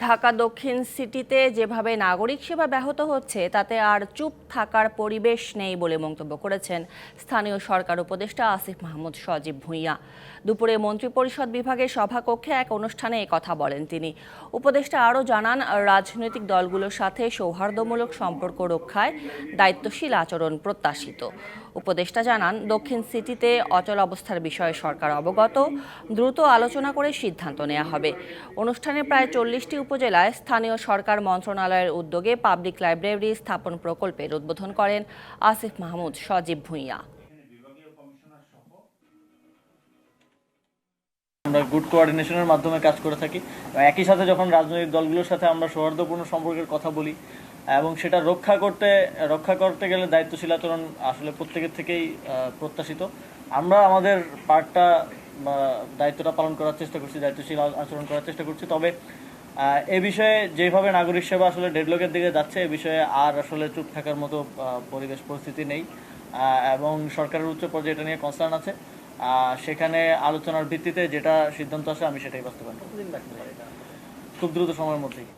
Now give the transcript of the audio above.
ঢাকা দক্ষিণ সিটিতে যেভাবে নাগরিক সেবা ব্যাহত হচ্ছে তাতে আর চুপ থাকার পরিবেশ নেই বলে মন্তব্য করেছেন স্থানীয় সরকার উপদেষ্টা আসিফ মাহমুদ সজীব ভুঁইয়া। দুপুরে মন্ত্রিপরিষদ বিভাগের সভাকক্ষে এক অনুষ্ঠানে কথা বলেন তিনি। উপদেষ্টা আরও জানান, রাজনৈতিক দলগুলোর সাথে সৌহার্দ্যমূলক সম্পর্ক রক্ষায় দায়িত্বশীল আচরণ প্রত্যাশিত। উপদেষ্টা জানান, দক্ষিণ সিটিতে অচল অবস্থার বিষয়ে সরকার অবগত, দ্রুত আলোচনা করে সিদ্ধান্ত নেওয়া হবে। অনুষ্ঠানে প্রায় 40টি উপজেলায় স্থানীয় সরকার মন্ত্রণালয়ের উদ্যোগে পাবলিক লাইব্রেরি স্থাপন প্রকল্পের উদ্বোধন করেন আসিফ মাহমুদ সজীব ভুঁইয়া। আমরা গুড কোঅর্ডিনেশনের মাধ্যমে কাজ করে থাকি। একই সাথে যখন রাজনৈতিক দলগুলোর সাথে আমরা সৌহার্দ্যপূর্ণ সম্পর্কের কথা বলি এবং সেটা রক্ষা করতে গেলে দায়িত্বশীল আচরণ আসলে প্রত্যেকের থেকেই প্রত্যাশিত। আমরা আমাদের দায়িত্বটা পালন করার চেষ্টা করছি, দায়িত্বশীল আচরণ করার চেষ্টা করছি। তবে এ বিষয়ে যেভাবে নাগরিক সেবা আসলে ডেডলকের দিকে যাচ্ছে, এ বিষয়ে আর আসলে চুপ থাকার মতো পরিবেশ পরিস্থিতি নেই এবং সরকারের উচ্চ পর্যায়ে এটা নিয়ে কনসার্ন আছে। সেখানে আলোচনার ভিত্তিতে যেটা সিদ্ধান্ত আসে আমি সেটাই বাস্তবায়ন করব খুব দ্রুত সময়ের মধ্যেই।